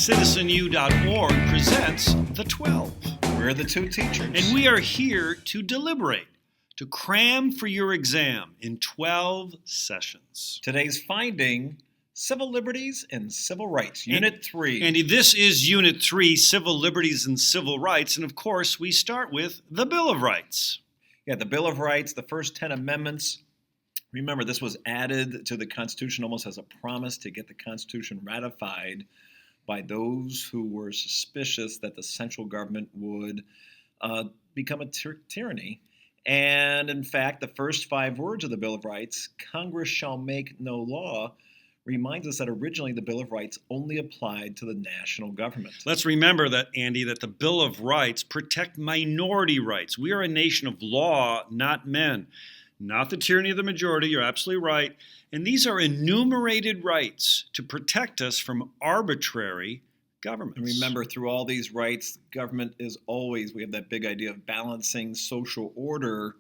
CitizenU.org presents The 12. We're the two teachers. And we are here to deliberate, to cram for your exam in 12 sessions. Today's finding, Civil Liberties and Civil Rights, Unit 3. Andy, this is Unit 3, Civil Liberties and Civil Rights. And of course, we start with the Bill of Rights. Yeah, the Bill of Rights, the first 10 amendments. Remember, this was added to the Constitution almost as a promise to get the Constitution ratified by those who were suspicious that the central government would become a tyranny. And in fact, the first 5 words of the Bill of Rights, Congress shall make no law, reminds us that originally the Bill of Rights only applied to the national government. Let's remember that, Andy, that the Bill of Rights protect minority rights. We are a nation of law, not men. Not the tyranny of the majority, you're absolutely right. And these are enumerated rights to protect us from arbitrary governments. And remember, through all these rights, government is always, we have that big idea of balancing social order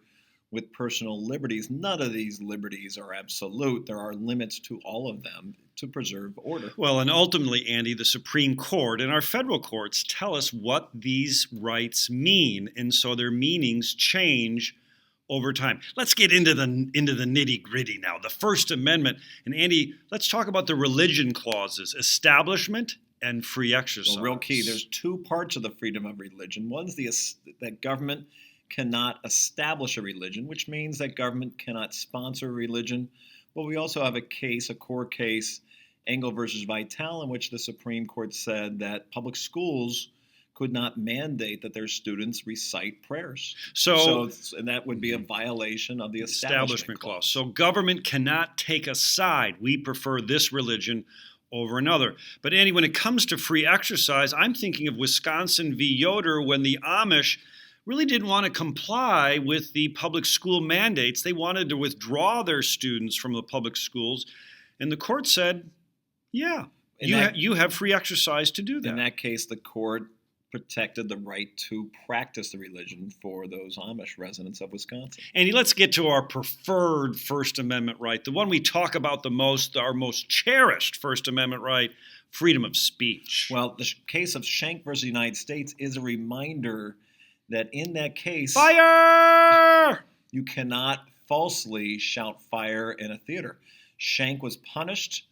with personal liberties. None of these liberties are absolute. There are limits to all of them to preserve order. Well, and ultimately, Andy, the Supreme Court and our federal courts tell us what these rights mean. And so their meanings change over time. Let's get into the nitty-gritty now. The First Amendment. And Andy, let's talk about the religion clauses, establishment and free exercise. Well, real key, there's 2 parts of the freedom of religion. One's that government cannot establish a religion, which means that government cannot sponsor a religion. But we also have a court case, Engel versus Vitale, in which the Supreme Court said that public schools could not mandate that their students recite prayers. And that would be a violation of the Establishment Clause. So government cannot take a side. We prefer this religion over another. But Andy, when it comes to free exercise, I'm thinking of Wisconsin v. Yoder when the Amish really didn't want to comply with the public school mandates. They wanted to withdraw their students from the public schools. And the court said, yeah, you have free exercise to do that. In that case, the court protected the right to practice the religion for those Amish residents of Wisconsin. Andy, let's get to our preferred First Amendment right, the one we talk about the most, our most cherished First Amendment right, freedom of speech. Well, the case of Schenck versus the United States is a reminder that in that case, fire! You cannot falsely shout fire in a theater. Schenck was punished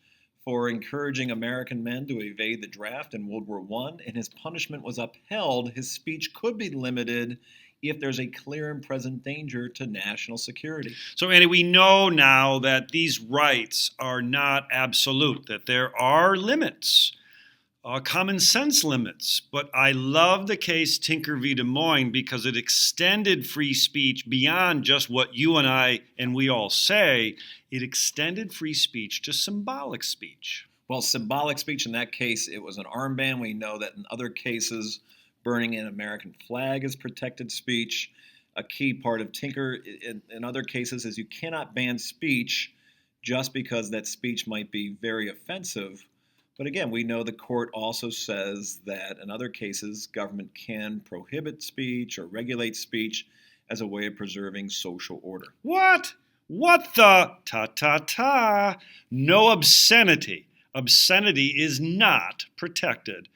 for encouraging American men to evade the draft in World War I, and his punishment was upheld. His speech could be limited if there's a clear and present danger to national security. So, Andy, we know now that these rights are not absolute, that there are limits, common sense limits. But I love the case Tinker v. Des Moines because it extended free speech beyond just what you and I and we all say. It extended free speech to symbolic speech. Well, symbolic speech in that case, it was an armband. We know that in other cases, burning an American flag is protected speech. A key part of Tinker in other cases is you cannot ban speech just because that speech might be very offensive. But again, we know the court also says that in other cases, government can prohibit speech or regulate speech as a way of preserving social order. What? What the ta-ta-ta? No obscenity. Obscenity is not protected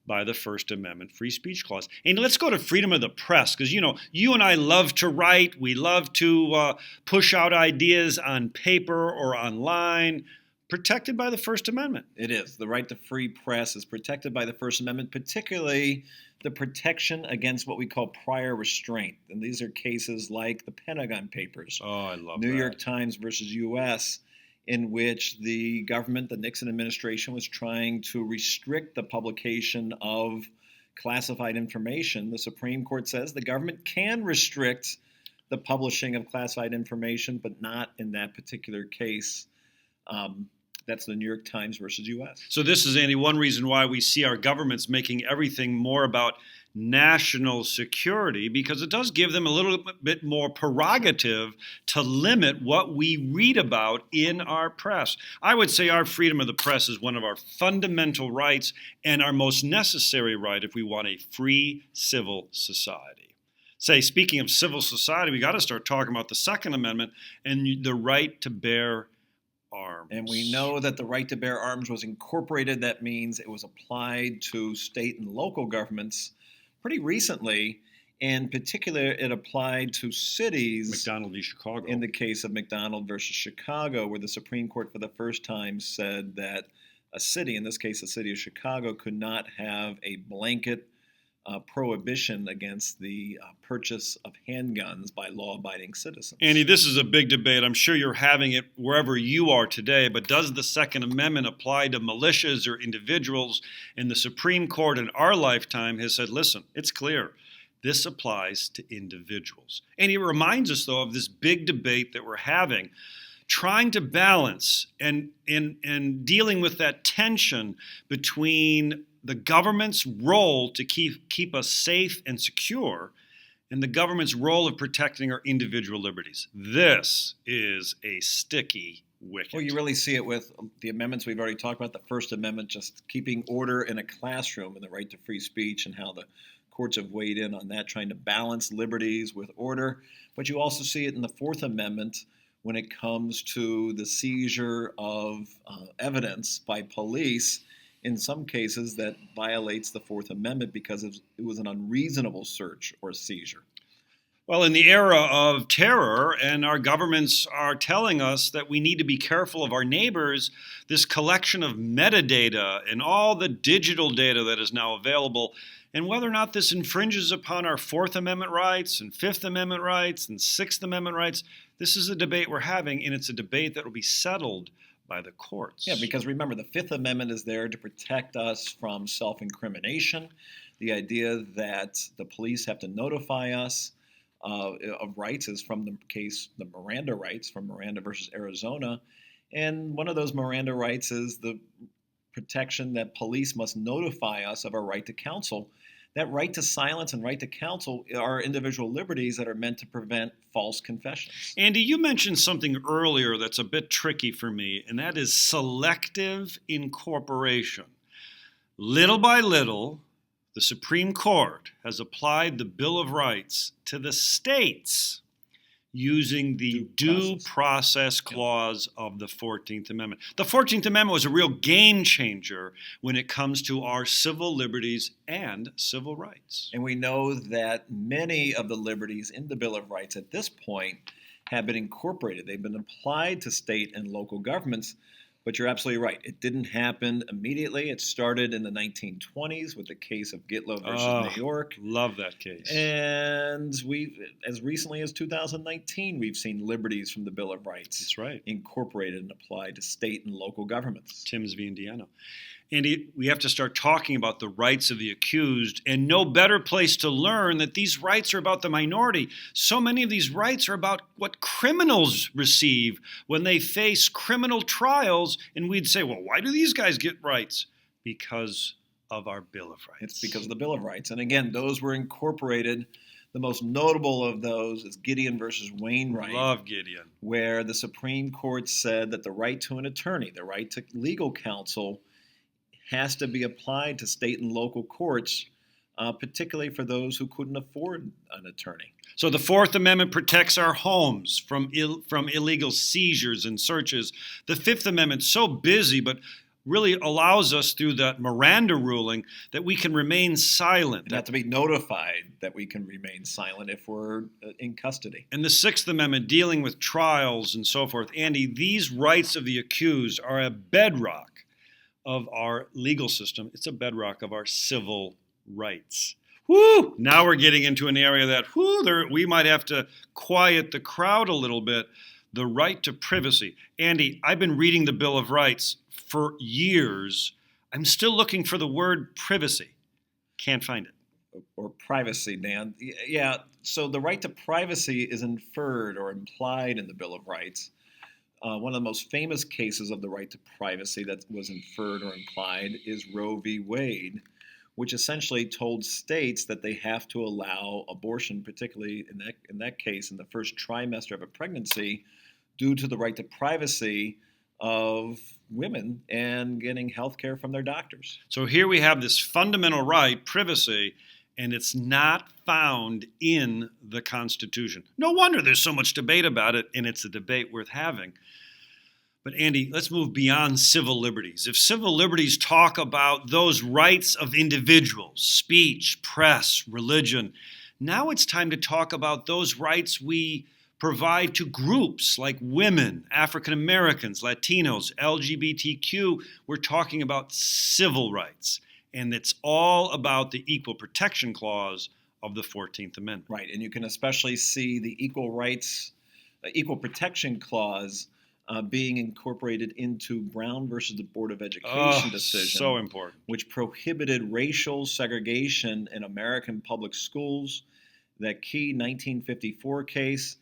by the First Amendment free speech clause. And let's go to freedom of the press, because, you and I love to write. We love to push out ideas on paper or online. Protected by the First Amendment. It is. The right to free press is protected by the First Amendment, particularly the protection against what we call prior restraint. And these are cases like the Pentagon Papers. Oh, I love New York Times versus U.S., in which the government, the Nixon administration, was trying to restrict the publication of classified information. The Supreme Court says the government can restrict the publishing of classified information, but not in that particular case. That's the New York Times versus U.S. So this is, Andy, one reason why we see our governments making everything more about national security, because it does give them a little bit more prerogative to limit what we read about in our press. I would say our freedom of the press is one of our fundamental rights and our most necessary right if we want a free civil society. Say, speaking of civil society, we got to start talking about the Second Amendment and the right to bear arms. And we know that the right to bear arms was incorporated. That means it was applied to state and local governments pretty recently. In particular, it applied to cities. McDonald v. Chicago. In the case of McDonald versus Chicago, where the Supreme Court for the first time said that a city, in this case the city of Chicago, could not have a blanket prohibition against the purchase of handguns by law-abiding citizens. Andy, this is a big debate. I'm sure you're having it wherever you are today, but does the Second Amendment apply to militias or individuals? And the Supreme Court in our lifetime has said, listen, it's clear. This applies to individuals. And it reminds us, though, of this big debate that we're having, trying to balance and dealing with that tension between the government's role to keep us safe and secure and the government's role of protecting our individual liberties. This is a sticky wicket. Well, you really see it with the amendments we've already talked about. The First Amendment, just keeping order in a classroom and the right to free speech, and how the courts have weighed in on that, trying to balance liberties with order. But you also see it in the Fourth Amendment when it comes to the seizure of evidence by police, in some cases that violates the Fourth Amendment because it was an unreasonable search or seizure. Well, in the era of terror, and our governments are telling us that we need to be careful of our neighbors, this collection of metadata and all the digital data that is now available, and whether or not this infringes upon our Fourth Amendment rights and Fifth Amendment rights and Sixth Amendment rights, this is a debate we're having, and it's a debate that will be settled by the courts. Yeah, because remember, the Fifth Amendment is there to protect us from self-incrimination, the idea that the police have to notify us of rights is from the Miranda rights, from Miranda versus Arizona. And one of those Miranda rights is the protection that police must notify us of our right to counsel. That right to silence and right to counsel are individual liberties that are meant to prevent false confessions. Andy, you mentioned something earlier that's a bit tricky for me, and that is selective incorporation. Little by little, the Supreme Court has applied the Bill of Rights to the states using the due process clause of the 14th Amendment. The 14th Amendment was a real game changer when it comes to our civil liberties and civil rights. And we know that many of the liberties in the Bill of Rights at this point have been incorporated. They've been applied to state and local governments. But you're absolutely right. It didn't happen immediately. It started in the 1920s with the case of Gitlow versus New York. Love that case. And as recently as 2019, we've seen liberties from the Bill of Rights. That's right. Incorporated and applied to state and local governments. Timms v. Indiana. Andy, we have to start talking about the rights of the accused, and no better place to learn that these rights are about the minority. So many of these rights are about what criminals receive when they face criminal trials, and we'd say, well, why do these guys get rights? Because of our Bill of Rights. It's because of the Bill of Rights. And again, those were incorporated. The most notable of those is Gideon versus Wainwright. Love Gideon. Where the Supreme Court said that the right to an attorney, the right to legal counsel, has to be applied to state and local courts, particularly for those who couldn't afford an attorney. So the Fourth Amendment protects our homes from illegal seizures and searches. The Fifth Amendment, so busy, but really allows us through that Miranda ruling that we can remain silent. And have to be notified that we can remain silent if we're in custody. And the Sixth Amendment, dealing with trials and so forth. Andy, these rights of the accused are a bedrock of our legal system. It's a bedrock of our civil rights. Woo! Now we're getting into an area that, we might have to quiet the crowd a little bit. The right to privacy. Andy, I've been reading the Bill of Rights for years. I'm still looking for the word privacy. Can't find it. Or privacy, Dan. Yeah, so the right to privacy is inferred or implied in the Bill of Rights. One of the most famous cases of the right to privacy that was inferred or implied is Roe v. Wade, which essentially told states that they have to allow abortion, particularly in that case, in the first trimester of a pregnancy, due to the right to privacy of women and getting health care from their doctors. So here we have this fundamental right, privacy, and it's not found in the Constitution. No wonder there's so much debate about it, and it's a debate worth having. But Andy, let's move beyond civil liberties. If civil liberties talk about those rights of individuals, speech, press, religion, now it's time to talk about those rights we provide to groups like women, African Americans, Latinos, LGBTQ. We're talking about civil rights, and it's all about the Equal Protection Clause of the 14th Amendment. Right, and you can especially see the Equal Protection Clause being incorporated into Brown versus the Board of Education decision. So important. Which prohibited racial segregation in American public schools. That key 1954 case,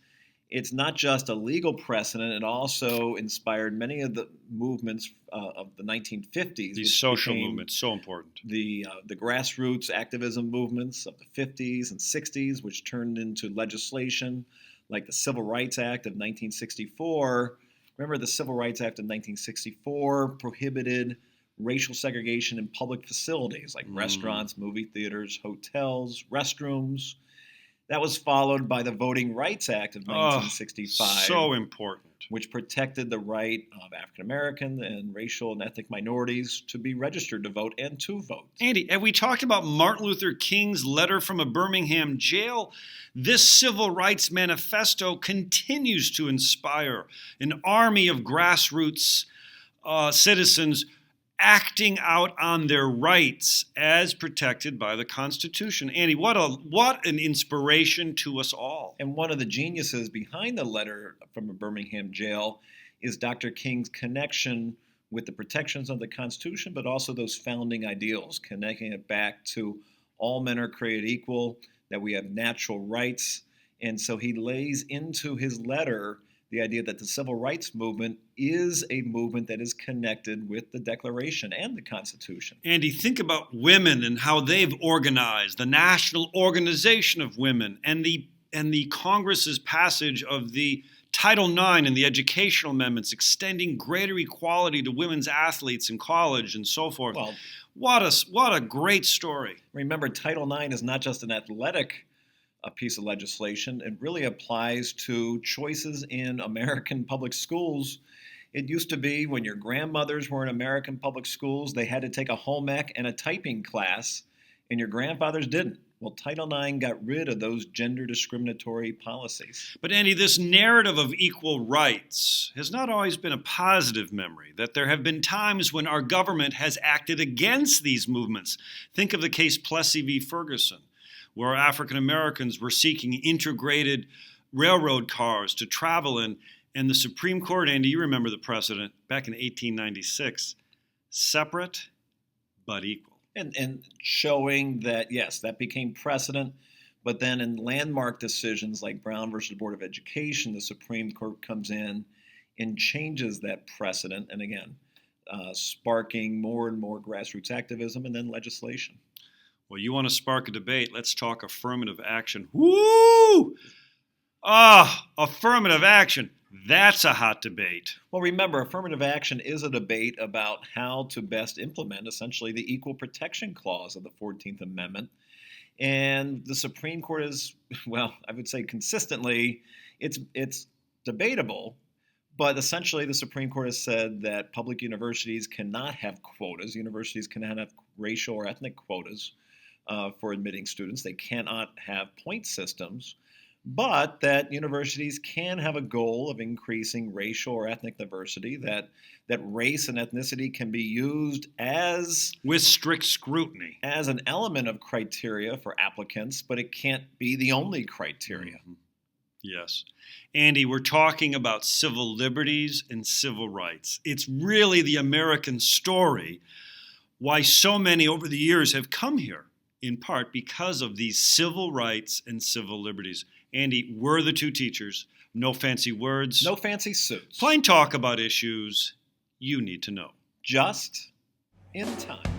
it's not just a legal precedent, it also inspired many of the movements of the 1950s. These social movements, so important. The grassroots activism movements of the 50s and 60s, which turned into legislation like the Civil Rights Act of 1964. Remember, the Civil Rights Act of 1964 prohibited racial segregation in public facilities like restaurants, movie theaters, hotels, restrooms. That was followed by the Voting Rights Act of 1965. So important. Which protected the right of African American and racial and ethnic minorities to be registered to vote and to vote. Andy, have we talked about Martin Luther King's letter from a Birmingham jail? This civil rights manifesto continues to inspire an army of grassroots citizens acting out on their rights as protected by the Constitution. Andy, what an inspiration to us all. And one of the geniuses behind the letter from a Birmingham jail is Dr. King's connection with the protections of the Constitution, but also those founding ideals, connecting it back to all men are created equal, that we have natural rights. And so he lays into his letter the idea that the civil rights movement is a movement that is connected with the Declaration and the Constitution. Andy, think about women and how they've organized, the National Organization of Women, and the Congress's passage of the Title IX and the educational amendments extending greater equality to women's athletes in college and so forth. Well, what a great story. Remember, Title IX is not just an athletic piece of legislation. It really applies to choices in American public schools. It used to be when your grandmothers were in American public schools, they had to take a home ec and a typing class, and your grandfathers didn't. Well, Title IX got rid of those gender discriminatory policies. But Andy, this narrative of equal rights has not always been a positive memory, that there have been times when our government has acted against these movements. Think of the case Plessy v. Ferguson, where African Americans were seeking integrated railroad cars to travel in, and the Supreme Court, Andy, you remember the precedent, back in 1896, separate but equal. And showing that, yes, that became precedent, but then in landmark decisions like Brown versus Board of Education, the Supreme Court comes in and changes that precedent, and again, sparking more and more grassroots activism and then legislation. Well, you want to spark a debate, let's talk affirmative action. Woo! Affirmative action. That's a hot debate. Well, remember, affirmative action is a debate about how to best implement essentially the Equal Protection Clause of the 14th Amendment. And the Supreme Court is, well, I would say consistently, it's debatable, but essentially the Supreme Court has said that public universities cannot have quotas. Universities cannot have racial or ethnic quotas for admitting students. They cannot have point systems. But that universities can have a goal of increasing racial or ethnic diversity, that race and ethnicity can be used as with strict scrutiny as an element of criteria for applicants, but it can't be the only criteria. Mm-hmm. Yes. Andy, we're talking about civil liberties and civil rights. It's really the American story, why so many over the years have come here, in part because of these civil rights and civil liberties. Andy, we're the two teachers. No fancy words. No fancy suits. Plain talk about issues you need to know. Just in time.